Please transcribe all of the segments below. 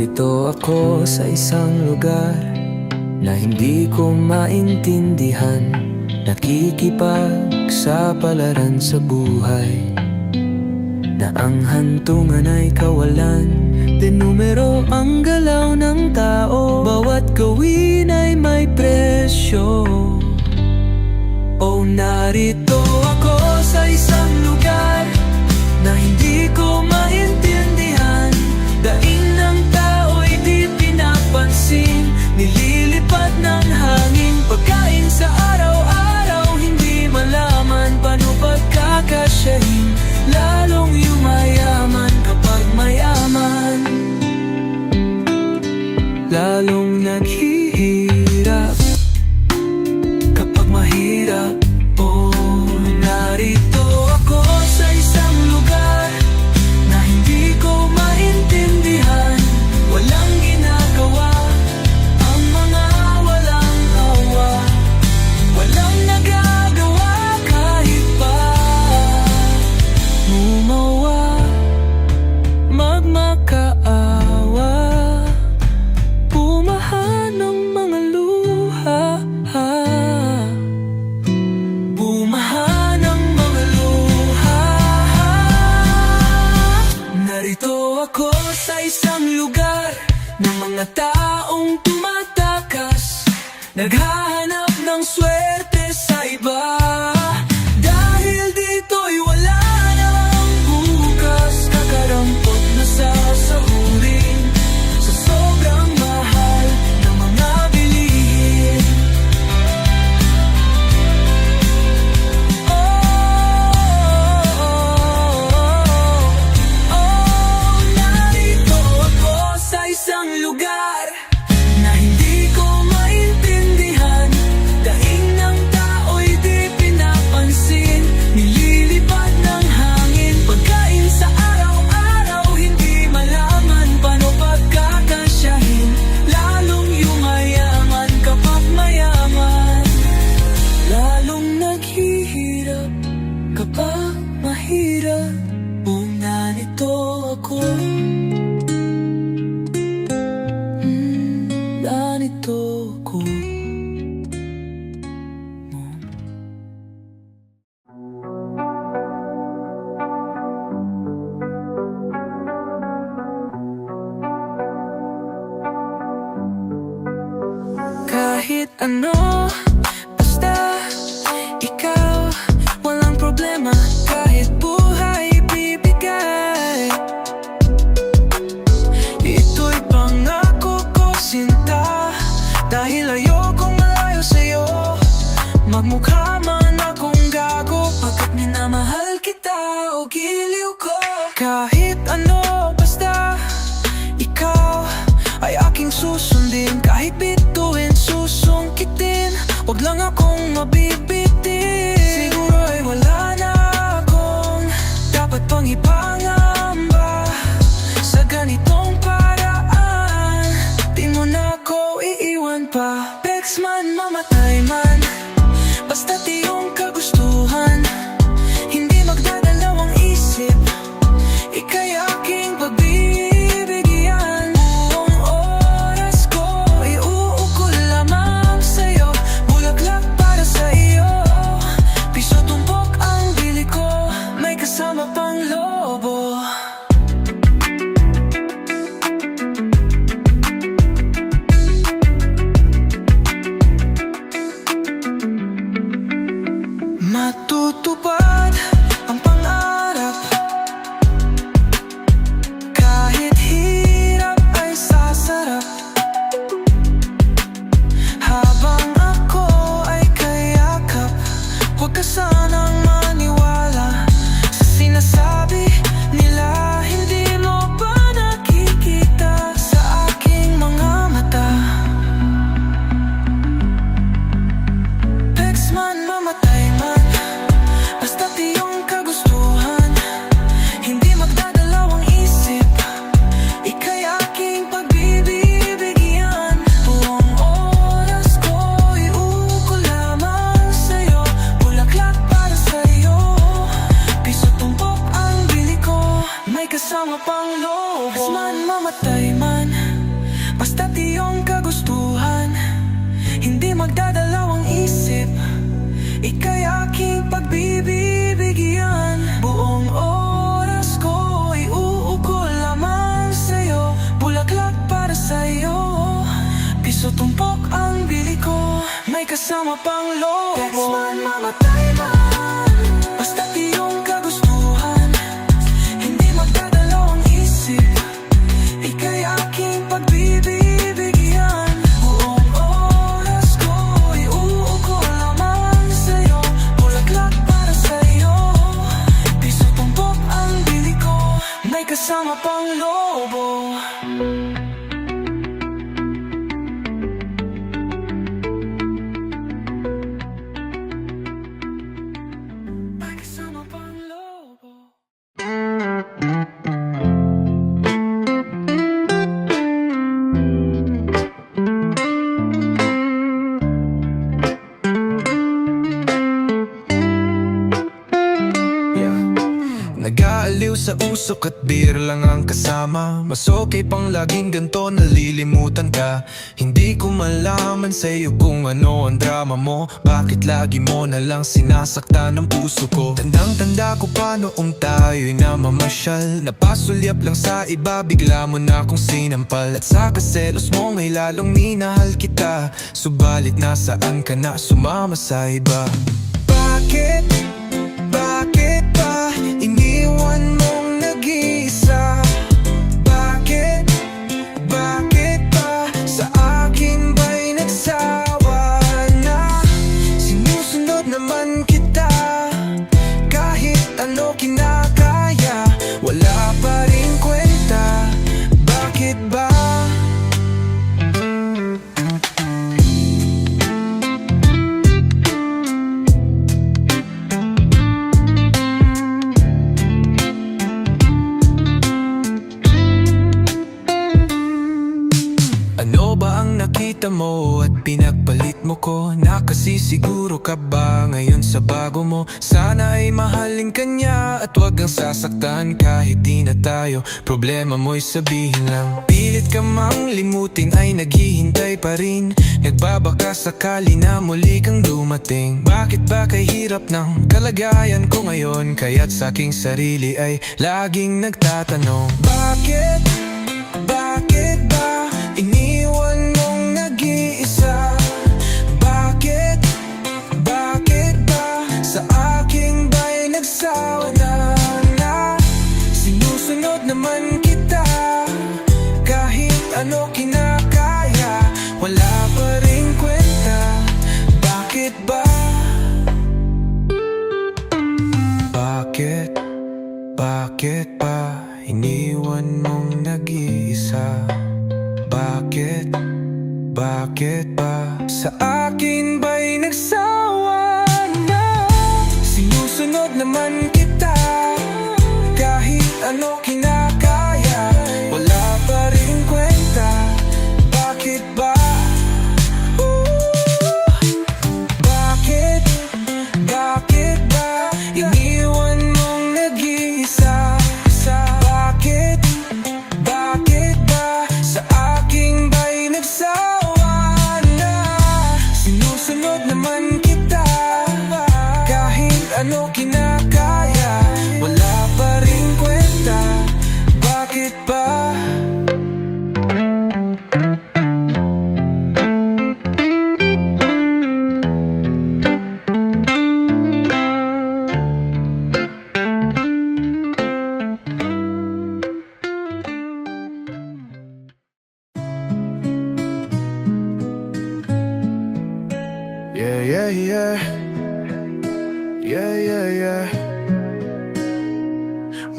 Narito ako sa isang lugar na hindi ko maintindihan, nakikipagsapalaran sa buhay, na ang hantungan ay kawalan, denumero ang galaw ng tao, bawat gawin ay may presyo. Oh, narito ako sa isang lugar na hindi ko maintindihan, daing ng tao'y di pinapansin, nililipat ng hangin, pagkain sa araw-araw, hindi malaman paano pagkakasyahin, lalong yumayaman kapag mayaman, lalong naghihirap kapag mahirap. Oh, narito ako sa isang lugar na hindi ko maintindihan, walang ginagawa ang mga walang awa, walang nagagawa kahit pa gumawa, magmakaawa, bumahan ng mga luha, bumahan ng mga luha. Narito ako sa isang lugar ng mga taong tumatakas, naghahanap ng swerte sa iba, dahil dito'y wala nang bukas, kakarampot na sasahurin sa sobrang mahal ng mga bilihin. Narito ako sa isang lugar na hindi ko maintindihan, daing ng tao'y di pinapansin, nililipad ng hangin, pagkain sa araw-araw, hindi malaman paano pagkakasyahin, lalong yumayaman kapag mayaman, lalong naghihirap kapag mahirap. Oh, narito ako, narito ako. Kahit ano, basta ikaw, walang problema, kahit buhay bibigay. Ito'y pangako ko, sinta, dahil ayokong malayo sa'yo, magmukha man akong gago, pagkat minamahal kita o giliw ko. Kahit ano, basta ikaw ay aking susundin, kahit bituin, susungkitin, wag lang akong mabibitin. Siguro ay wala na akong dapat pang ipangamba sa ganitong paraan, di mo na ako iiwan pa. Bex man, mamatay man, basta't iyong kagustuhan, hindi magdadalawang isip, ika'y aking pagbibigyan. Buong oras ko iuukol lamang sa'yo, bulaklak para sa iyo, piso tumpok ang bili ko, may kasama pang lobo. may kasama pang lobo. Text man, mamatay man, basta't iyong kagustuhan. Hindi magdadalawang isip, ika'y aking pagbibigyan. Buong oras ko iuukol lamang sa'yo. Bulaklak para sa'yo, piso tumpok ang bili ko. May kasama pang lobo. May kasama pang lobo. Nag-aaliw sa usok at beer lang ang kasama. Mas okay pang laging ganto, nalilimutan ka. Hindi ko malaman sa'yo kung ano ang drama mo. Bakit lagi mo na lang sinasaktan ang puso ko? Tandang-tanda ko pa noong tayo'y namamasyal. Napasulyap lang sa iba, bigla mo na akong sinampal. At sa kaselos mo ngay lalong minahal kita. Subalit nasaan ka na, sumama sa iba? Bakit? Bakit ba iniwan mong nag-iisa? Bakit? Bakit ba sa akin ba'y nagsawa na? Sinusunod naman kita, kahit ano kinakaya, wala pa rin kwenta. Bakit ba? Ano ba ang nakita mo at pinagpalit mo ko? Nakasisiguro ka ba ngayon sa bago mo? Sana ay mahalin ka niya at wag kang sasaktan kahit di na tayo. Problema mo'y sabihin lang. Pilit ka mang limutin ay naghihintay pa rin. Nagbabaka sakali na muli kang dumating. Bakit ba kay hirap ng kalagayan ko ngayon? Kaya't sa aking sarili ay laging nagtatanong, bakit? Bakit ba iniwan mong nag-iisa? Bakit? Bakit ba sa aking ba'y nagsawa na? Sinusunod naman kita, kahit ano kinakaya, wala pa rin kwenta. Bakit ba? Bakit? Bakit ba iniwan mong nag-iisa? Bakit? Bakit ba sa akin ba'y nagsawa na? Sinusunod naman kita, kahit ano kinakaya, wala pa rin kwenta. Bakit ba? Bakit? Bakit ba iniwan mong nag-iisa? Bakit? Bakit ba sa aking ba'y nagsawa na? Sinusunod naman kita, kahit ano kinakaya, wala pa rin kwenta. Bakit ba? Yeah, yeah, yeah. Yeah, yeah, yeah.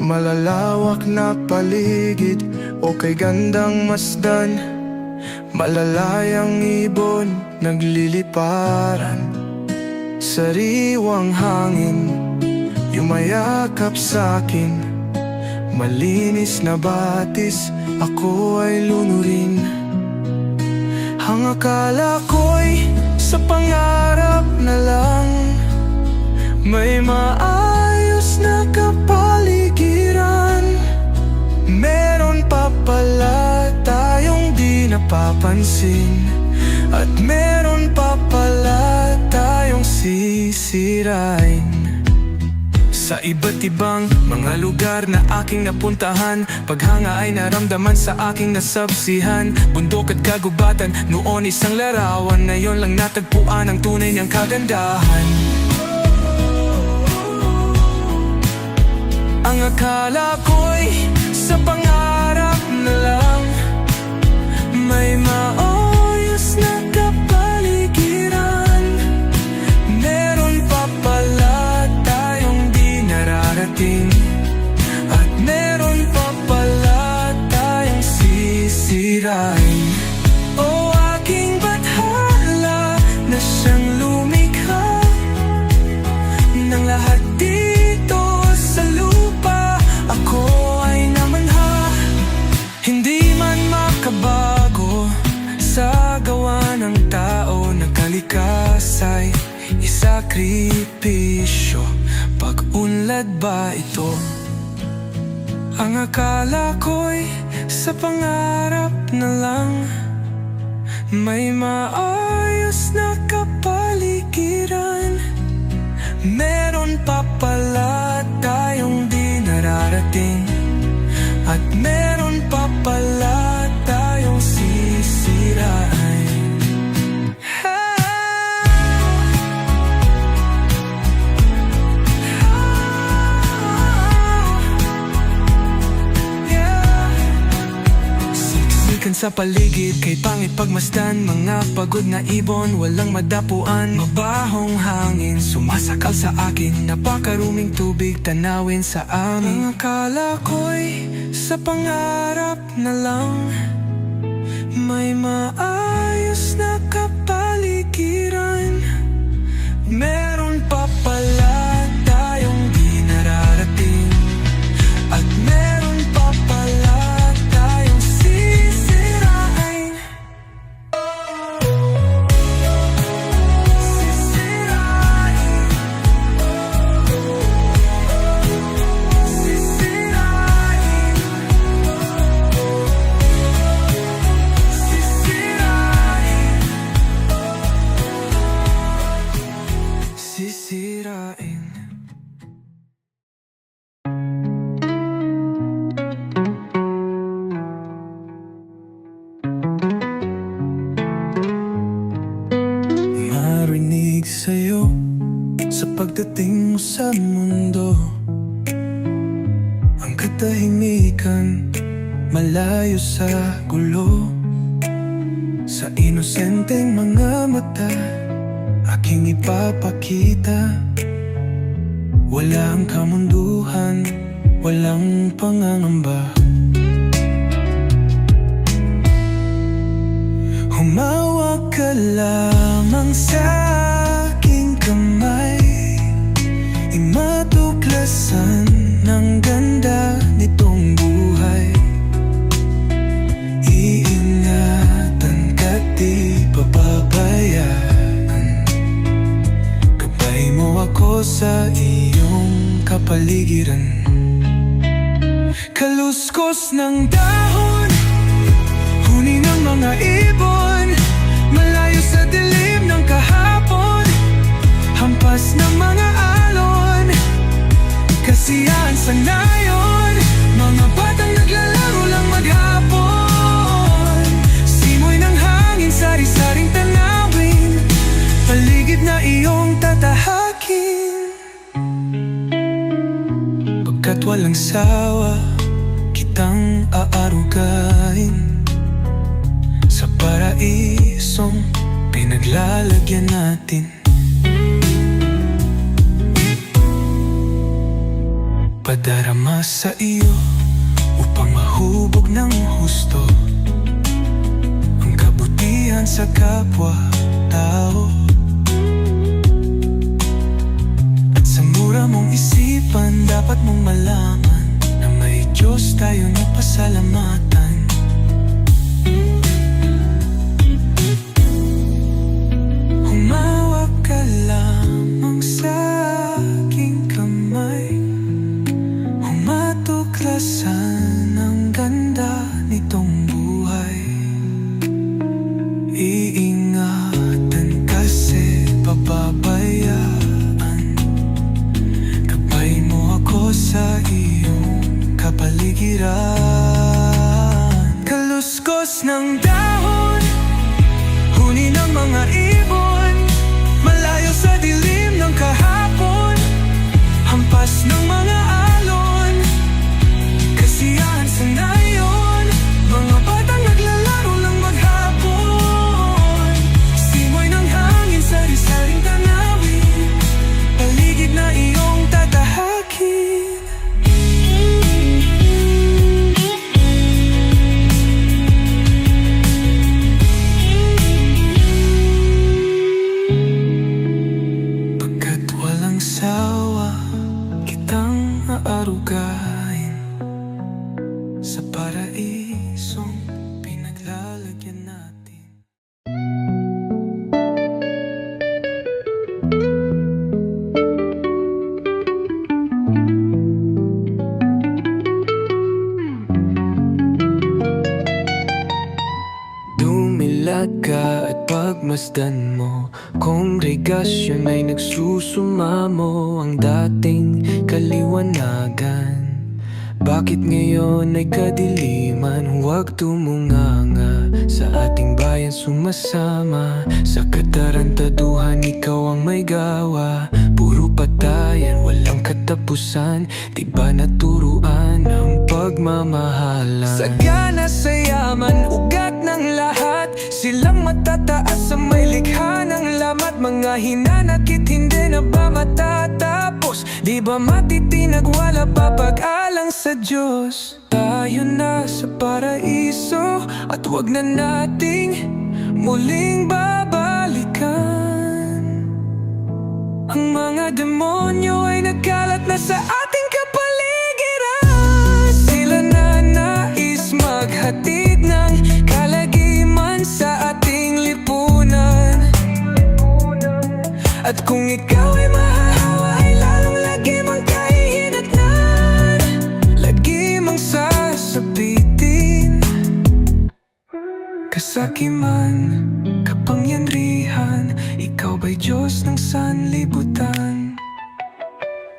Malalawak na paligid o kay gandang masdan, malalayang ibon nagliliparan. Sariwang hangin yumayakap sa'kin, malinis na batis ako ay lunurin. Ang akala ko'y sa pangarap na lang, may maayos na kapaligiran. Meron pa pala tayong di napapansin, at meron pa pala tayong sisirain. Sa iba't ibang mga lugar na aking napuntahan, paghanga ay naramdaman sa aking nasabsihan. Bundok at kagubatan, noon isang larawan, ngayon lang natagpuan ang tunay niyang kagandahan. Ang akala ko'y sa pangarap na lang, may maayos na kapaligiran. Meron pa pala tayong di nararating, at meron pa pala tayong sisirain. O aking bathala na siyang lumikha ng lahat dito sa lupa, ako ay namanha. Hindi man makabago sa gawa ng tao, nagkalikas ay isakripisyo. Pag-unlad ba ito? Ang akala ko'y sa pangarap na lang, may maayos na kapaligiran. Meron pa pala tayong di nararating, at meron pa pala tayong sisirain. Siksikan sa paligid, kay pangit pagmasdan. Mga pagod na ibon, walang madapuan. Mabahong hangin, sumasakal sa akin. Napakaruming tubig, tanawin sa amin. Ang akala ko'y sa pangarap na lang, may maayos na kapaligiran. Meron pa pala tayong di nararating, at meron pa pala tayong sisirain. Sisirain. Sisirain. Sisirain. Marinig sa'yo sa pagdating mo sa mundo, ang katahimikan malayo sa gulo. Sa inosenteng mga mata aking ipapakita, walang kamunduhan, walang pangangamba. Humawak ka lamang sa aking kamay, imatuklasan ng ganda nitong buhay. Iingatan ka, di pababayaan. Gabay mo ako sa iyong kapaligiran. Kaluskos ng dahon, huni ng mga ibon, malayo sa dilim ng kahapon, hampas ng mga alon, kasiyahan sa ngayon, mga batang naglalaro lang maghapon. Simoy ng hangin, sari-saring tanawin, paligid na iyong tatahakin. Pagkat walang sawa, kitang aarugain sa paraisong pinaglalagyan natin. Padarama sa iyo upang mahubog ng husto ang kabutihan sa kapwa-tao. At sa mura mong isipan, dapat mong malaman na may Diyos tayo na pasalamatan. Humawak ka lamang sa aking kamay, humatuklasan ang ganda nitong buhay. Iingatan ka masdan mo. Kongregasyon ay nagsusumamo ang dating kaliwanagan. Bakit ngayon ay kadiliman? Huwag tumunganga sa ating bayan sumasama. Sa katarantaduhan ikaw ang may gawa. Puro patayan, walang katapusan. Di ba naturuan ang pagmamahalan? Sagana sa yaman, ugat ng lahat. Silang matataas sa may likha ng lamat. Mga hinanakit hindi na ba matatapos? Di ba matitinag wala pa pag-alang sa Diyos? Tayo na sa paraiso at wag na nating muling babalikan. Ang mga demonyo ay nagkalat na sa ating kapaligiran. Sila na nais maghatid ng kalagiman sa ating lipunan. At kung ikaw ay mahahawa ay lalong lagi mong kahihinatnan. Lagi mong sasabitin kasakiman, kapangyarihan. Ikaw ba'y Diyos ng sanlibutan?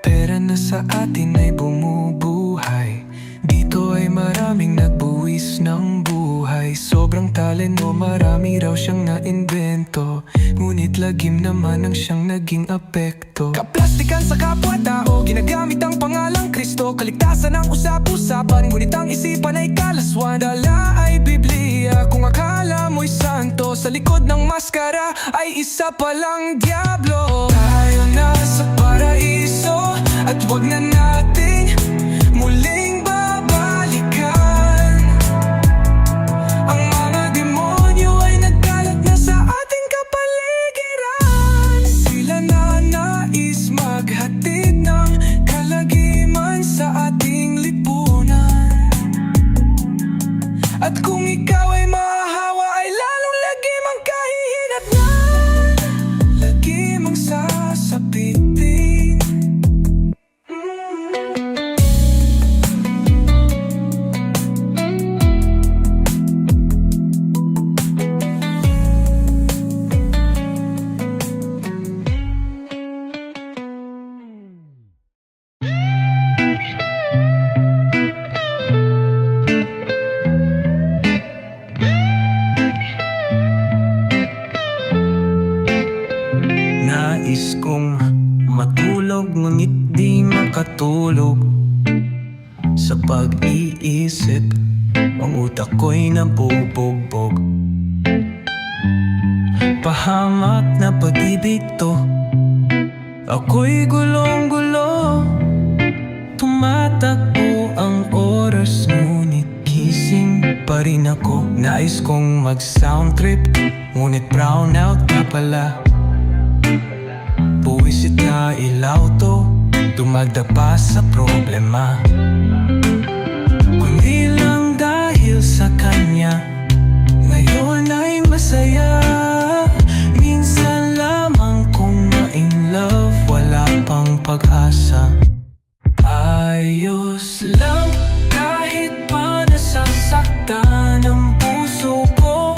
Pera na sa atin ay bumubuhay. Dito ay maraming nagbuwis ng buhay. Sobrang talento, marami raw siyang naimbento. Ngunit lagim naman ang siyang naging apekto. Kaplastikan sa kapwa-tao, ginagamit ang pangalang Kristo. Kaligtasan ang usap-usapan, ngunit ang isipan ay kalaswan. Dala ay Biblia, kung akala mo'y santo. Sa likod ng maskara ay isa palang diablo. Tayo na sa paraiso at wag na nating muling babalikan. Ang mga demonyo ay nagkalat na sa ating kapaligiran. Sila na nais maghatid ng kalagiman sa ating lipunan. At kung ikaw ay mahahawa ay lalong lagi mang kahihinatnan. Lagi mang sasapitin. Nais kong matulog ngunit di makatulog. Sa pag-iisip, ang utak ko'y nabubugbog. Pahamak na pag-ibig to, ako'y gulong-gulo. Tumatakbo ang oras ngunit gising pa rin ako. Nais kong mag-sound trip, ngunit brown out ka pala. Buwisit na ilaw to, dumagdag pa sa problema. Kundi lang dahil sa kanya, ngayon ay masaya. Minsan lamang kung ma-in love, wala pang pag-asa. Ayos lang kahit pa nasasaktan ang puso ko.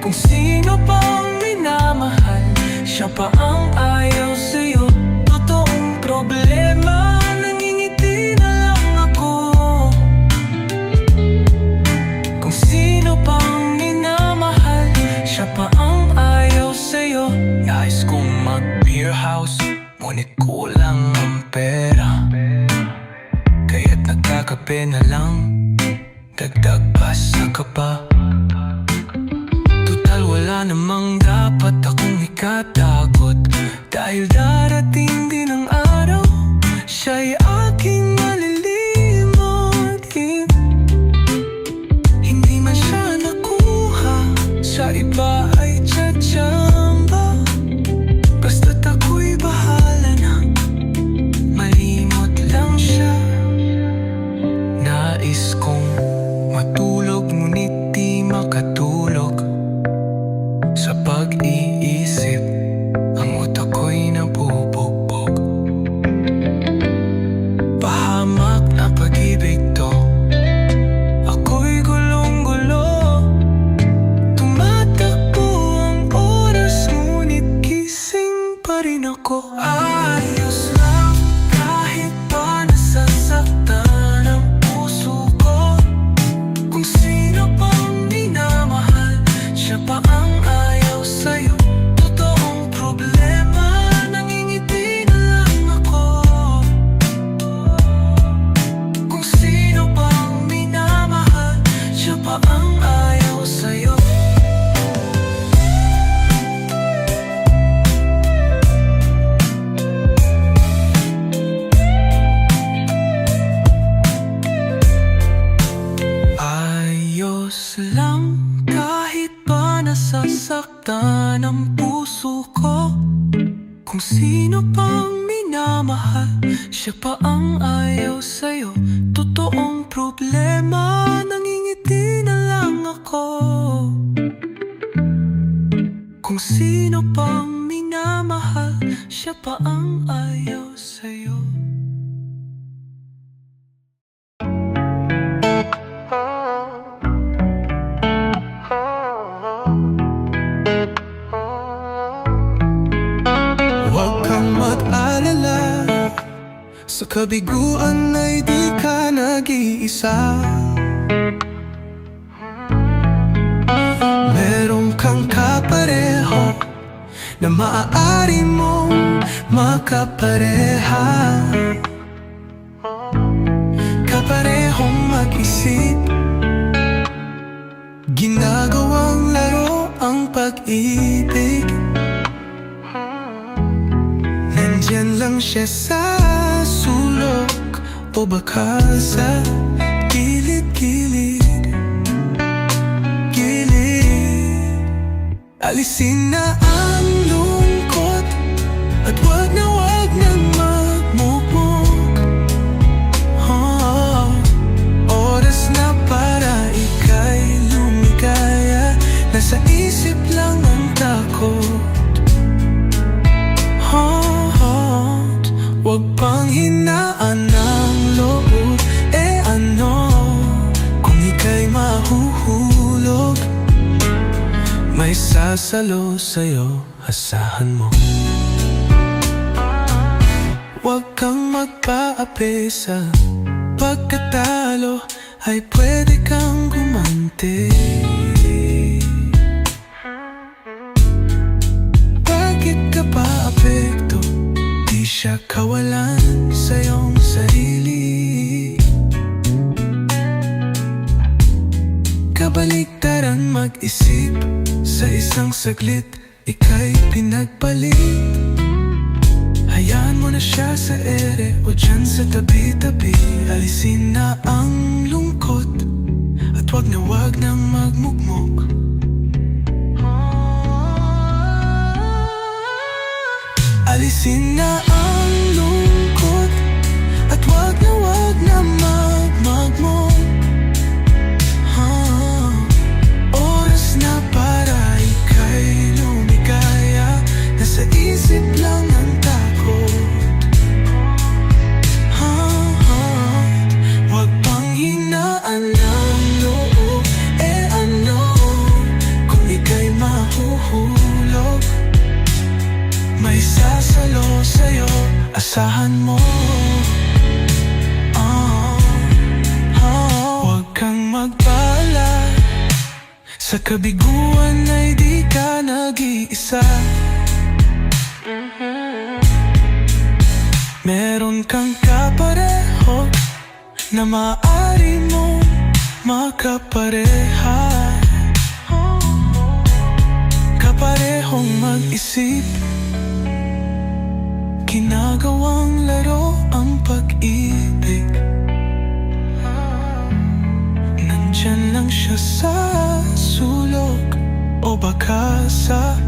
Kung sino pang minamahal, siya pa ang ayaw sa'yo. Totoong problema, nangingiti na lang ako. Kung sino pang minamahal, siya pa ang ayaw sa'yo. Nais kong mag-beer house, ngunit kulang ang pera. Kaya't nagkakape na lang, dagdag pa sa kaba. Tutal wala namang dapat akong ikatakot. Dahil darating din ang araw, siya'y aking malilimot. Hindi man siya nakuha, sa iba ay tsatsamba. Basta't ako'y bahala na, malimot lang siya. Nais kong matulog ngunit di makatulog. Sa pag-iisip, ang utak ko'y nabubugbog. pa rin ako. Ayos lang kahit pa nasasaktan ang puso ko. Kung sino pang minamahal, siya pa ang ayaw sa'yo. Totoong problema, nangingiti na lang ako. Kung sino pang minamahal, siya pa ang ayaw sa'yo. Ayos lang kahit pa nasasaktan ang puso ko. Kung sino pang minamahal, siya pa ang ayaw sa'yo. Totoong problema, nangingiti na lang ako. Kung sino pang minamahal, siya pa ang ayaw sa'yo. Huwag kang mag-alala, sa kabiguan ay di ka nag-iisa. Meron kang kapareho na maaari mong makapareha. Kaparehong mag-isip, ginagawang laro ang pag-ibig. Nandyan lang siya sa sulok o baka sa gilid-gilid. Alisin na ang lungkot at wag nang magmukmuk. Oras na para ika'y lumigaya, nasa isip lang ang takot. Wag pang hinaan ng loob, ano kung ika'y mahuhulog. May sasalo sa'yo, asahan mo. Huwag kang magpaapi sa pagkatalo, ay pwede kang gumanti. Bakit ka pa apekto? Di siya kawalan sa iyong sarili. Kabaliktaran mag-isip, sa isang saglit, ika'y pinagpalit. Hayaan mo na siya sa ere o dyan sa tabi-tabi. Alisin na ang lungkot at wag nang magmukmok. Alisin na ang lungkot at wag na magmukmok. Oras na para ika'y lumigaya, nasa isip lang ang takot. Wag pang hinaan ng loob, ano kung ika'y mahuhulog. May sasalo sa'yo, asahan mo. Huwag kang magpala, sa kabiguan ay di ka nag-iisa. Meron kang kapareho na maaari mong makapareha. Kaparehong mag-isip, ginagawang laro ang pag-ibig. Nandyan lang siya sa sulok o baka sa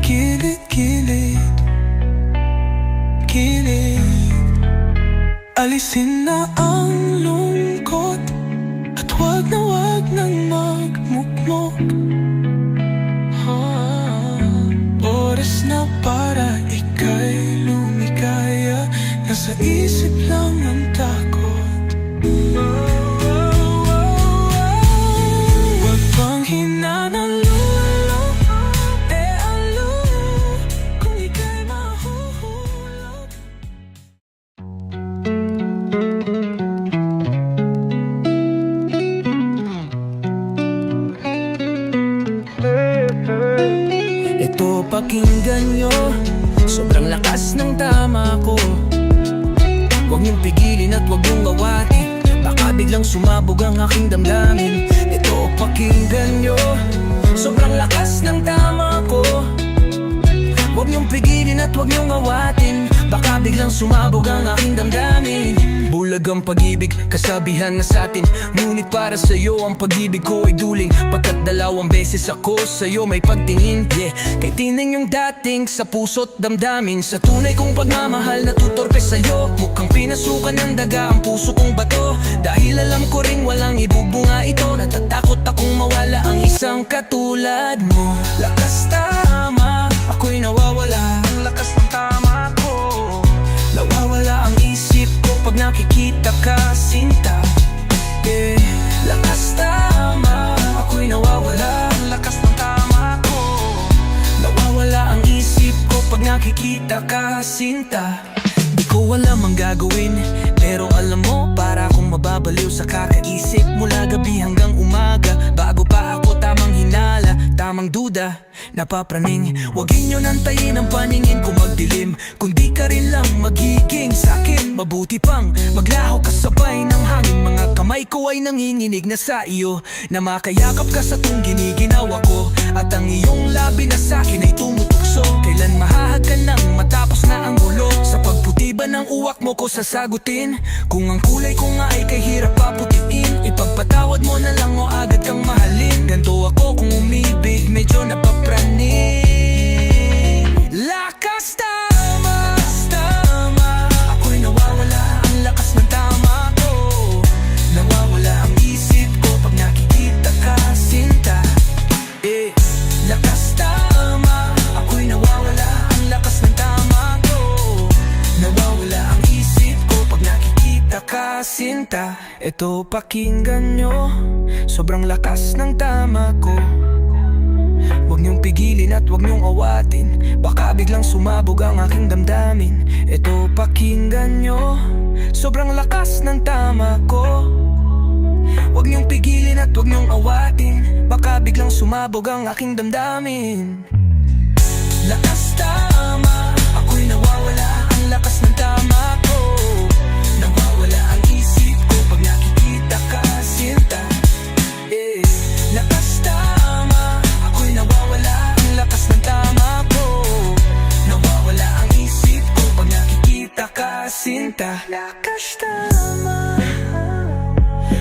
gilid-gilid. Alisin na ang lungkot at wag nang magmukmok. Oras na para ika'y lumigaya, nasa isip lang ang takot. Wag pang hinaan ng lulo, kung ika'y mahuhulog. sumabog ang aking damdamin. Ito pakinggan nyo, sobrang lakas ng tama ko. Huwag niyong pigilin at huwag niyong awatin, baka biglang sumabog ang aking damdamin. Bulag ang pag-ibig, kasabihan na satin, ngunit para sa'yo ang pag-ibig ko ay duling. Pagkat 2 beses ako sa'yo may pagtingin, yeah. Kay tining yung dating sa puso't damdamin, sa tunay kong pagmamahal na tutorpe sa'yo. Mukhang pinasukan ng daga ang puso kong bato, dahil alam ko ring walang ibubunga ito. Natatakot akong mawala ang isang katulad mo. Lakas tama, ako'y nawawala, ang lakas ng tama ko. Nawawala ang isip ko pag nakikita ka, sinta, yeah. Lakas tama, ako'y nawawala, ang lakas ng tama ko. Nawawala ang isip ko pag nakikita ka, sinta. Di ko alam ang gagawin, pero alam mo, para akong mababaliw sa kakaisip. Mula gabi hanggang umaga, bago pa ako tamang hinala, tamang duda, napapraning. Huwag inyo nantayin ang paningin ko magdilim, kundi ka rin lang magiging sa'kin. Mabuti pang maglaho kasabay ng hangin, mga kamay ko ay nanginginig na sa iyo, na makayakap ka sa tuwing giniginawa ko, at ang iyong labi na sa'kin ay tumutukso. Kailan mahahag ka nang matapos na ang gulo? Sa pagputi ba ng uwak mo ko sasagutin? Kung ang kulay ko nga ay kay hirap paputiin, ipagpatawad mo na lang o agad kang mahalin. Ganto ako kung umibig, medyo napapraning. Lakas tama, tama, ako'y nawawala, ang lakas ng tama ko. Nawawala ang isip ko pag nakikita ka, sinta, eh. Lakas tama, ako'y nawawala, ang lakas ng tama ko. Nawawala ang isip ko pag nakikita ka, sinta. Ito pakinggan nyo, sobrang lakas ng tama ko. Huwag niyong pigilin at huwag niyong awatin, baka biglang sumabog ang aking damdamin. Ito pakinggan nyo, sobrang lakas ng tama ko. Huwag niyong pigilin at huwag niyong awatin, baka biglang sumabog ang aking damdamin. Lakas tama, ako'y nawawala, ang lakas ng tama ko. Nawawala ang isip ko pag nakikita ka, sinta, eh. Lakas tama, ako'y nawawala, ang lakas ng tama ko. Nawawala ang isip ko pag nakikita ka, sinta. Lakas tama,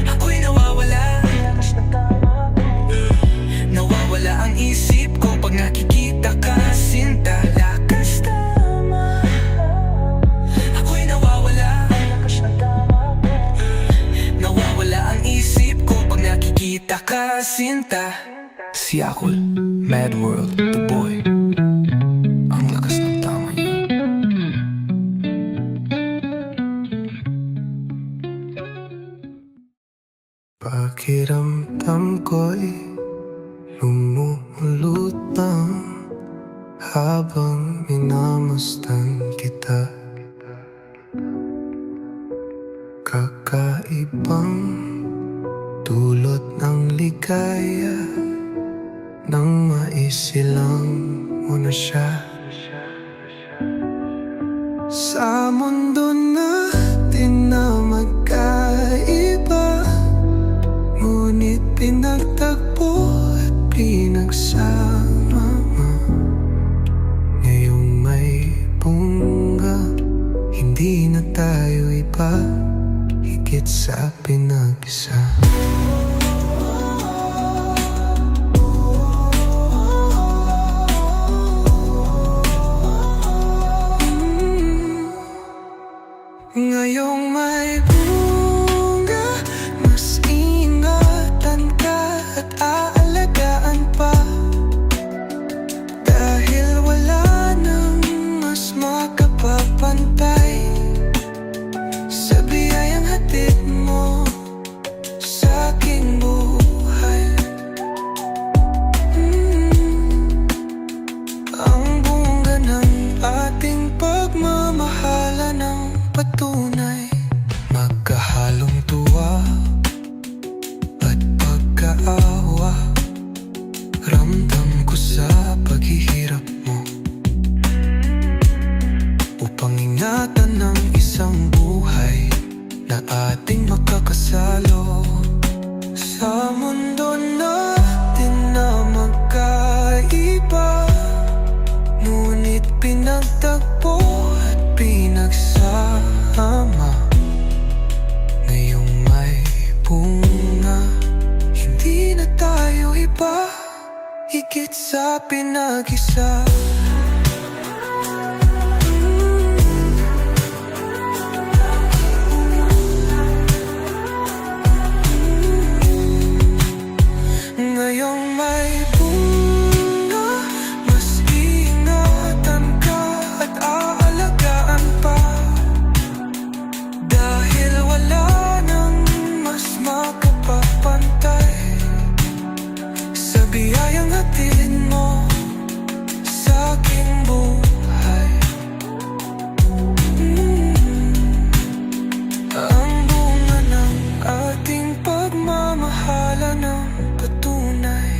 ako'y nawawala, ang lakas ng tama ko. Nawawala ang isip ko pag nakikita ka, sinta. Lakas tama, ako'y nawawala, ang lakas ng tama ko. Nawawala ang isip ko pag nakikita ka, sinta. Si Akol, Mad World, the boy. Ang lakas ng tama niya. Pakiramdam ko'y lumulutang habang minamasdan kita. Kakaibang dulot ng ligaya nang maisilang mo na siya. Sa mundo natin na magkaiba, ngunit pinagtagpo at pinagsama. Ngayong may bunga, hindi na tayo iba, higit sa pinag-isa. Ngayong may bunga, mas ingatan ka at aalagaan pa, dahil wala nang mas makapapantay sa biyayang hatid mo sa aking buhay. Ang bunga ng ating pagmamahala ng patunay, magkahalong tuwa at pagkaawa. Ramdam ko sa paghihirap mo, upang ingatan ng isang buhay na ating magkakasalo sa mundo natin na magkaiba, ngunit pinagtagpo at pinagsama. Ngayong may bunga, hindi na tayo iba, higit sa pinag-isa. Ngayong may bunga, mas iingatan ka at aalagaan pa, dahil wala nang mas makapapantay sa biyayang hatid mo sa aking buhay. Ang bunga ng ating pagmamahala ng patunay.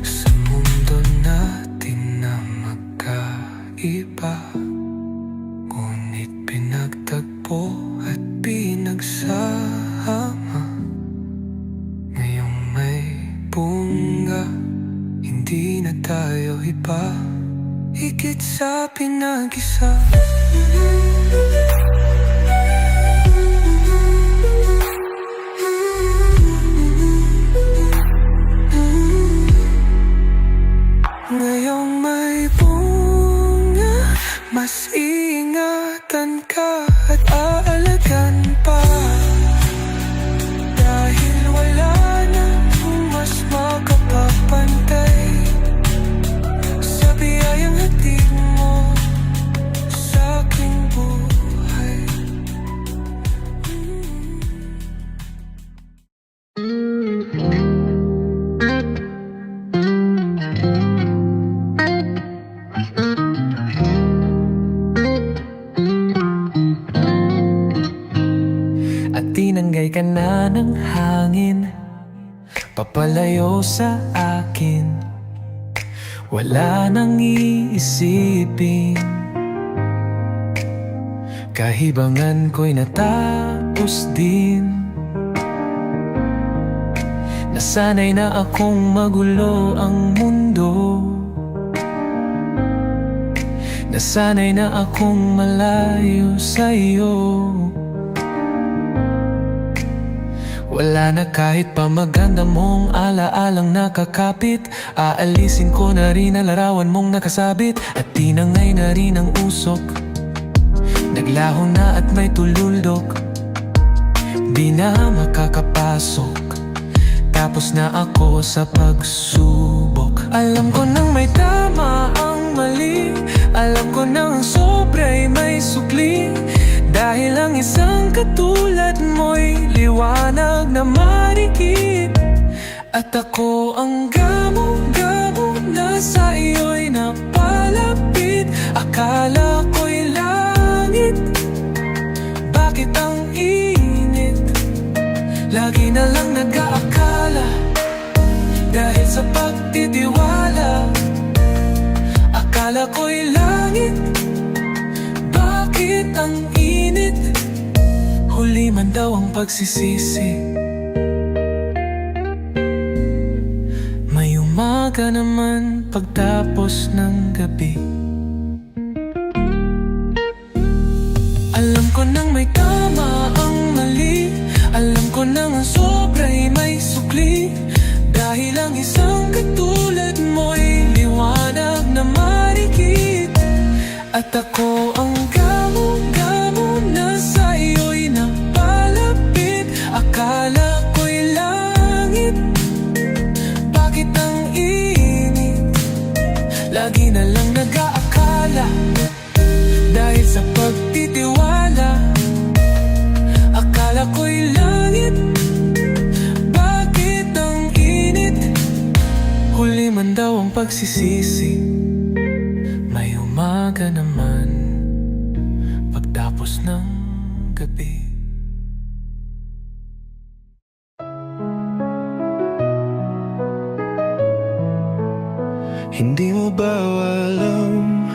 Sa mundo natin na magkaiba, ngunit pinagtagpo at pinagsama. Ngayong may bunga, hindi na tayo iba, higit sa pinag-isa. Ngayong may bunga, mas iingatan ka at aalagaan pa, dahil wala nang mas makapapantay sa biyayang hatid mo sa aking buhay. At tinanggay ka na ng hangin, papalayo sa akin, wala nang iisipin. Kahibangan ko'y natapos din, nasanay na akong magulo ang mundo, nasanay na akong malayo sa'yo. Wala na kahit pa maganda mong alaalang nakakapit, aalisin ko na rin ang larawan mong nakasabit. At tinangay na rin ang usok, naglaho na at may tululdok, di na makakapasok, tapos na ako sa pagsubok. Alam ko nang may tama ang mali, alam ko nang sobra'y may sukli, dahil ang isang katulad mo'y liwanag na marikit. At ako ang gamo-gamo na sa iyo'y napalapit. Akala ko'y langit, bakit ang init? Lagi na lang nag-aakala, dahil sa pagtitiwala. Akala ko'y langit, bakit ang init? Huli man daw ang pagsisisi, may umaga naman pagtapos ng gabi. Alam ko nang may tama ang mali, alam ko nang ang sobra'y may sukli, dahil ang isang katulad mo'y liwanag na marikit. At ako ang gamo-gamo na sa iyo'y napalapit. Akala ko'y langit, bakit ang init? Lagi na lang nag-aakala, dahil sa pagtitiwala. Akala ko'y langit, bakit ang init? Huli man daw ang pagsisisi, may umaga naman pagtapos ng gabi. Hindi mo ba alam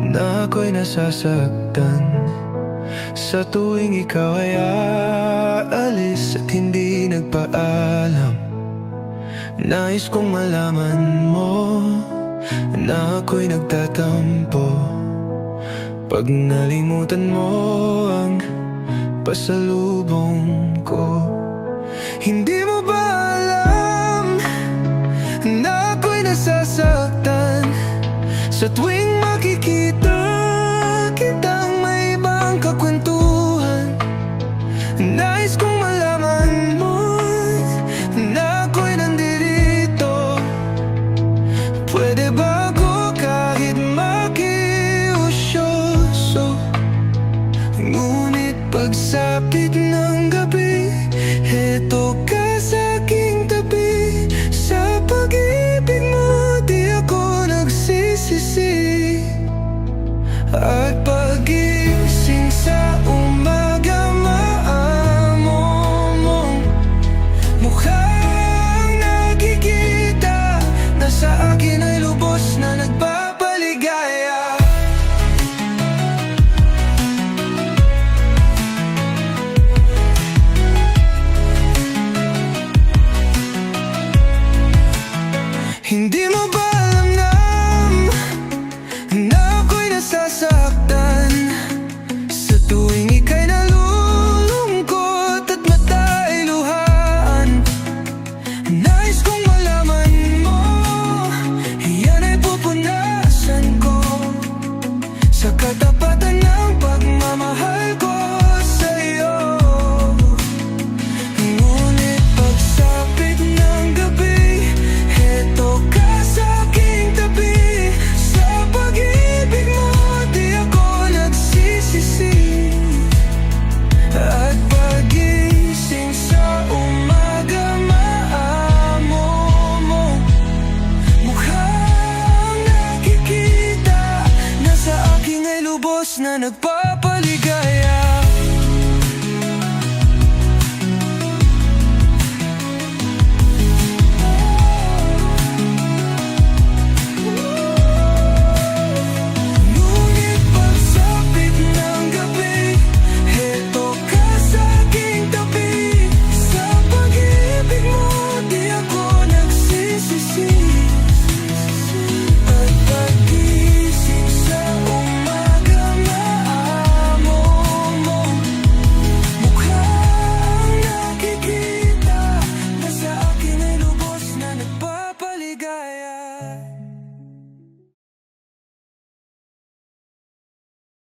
na ako'y nasasaktan sa tuwing ikaw ay aalis at hindi nagpaalam? Nais kong malaman mo na ako'y nagtatampo pag nalimutan mo ang pasalubong ko. Hindi mo ba alam na ako'y nasasaktan sa tuwing makikita kitang may ibang kakwentuhan? Nais kong malaman mo na ako'y nandito. Pwede ba ako kahit makiusyoso? Ngunit pagsapit ng gabi, heto ka sa aking tabi. Sa pag-ibig mo di ako nagsisisi. At pag-gising sa umaga, maamo mong mukhang nakikita na sa akin ay lubos na nagpapaligaya. Hindi mo ba alam na ako'y nasasaktan sa tuwing ika'y nalulungkot at mata ay luhaan? Nais kong malaman mo, yan ay pupunasan ko sa katapatan ng pagmamahal ko sa'yo. Ngunit pagsapit ng gabi, heto ka sa aking tabi. Sa pag-ibig mo di ako nagsisisi. At pag-gising sa umaga, maamo mo mukhang nakikita na sa aking ay lubos na nagpapaligaya.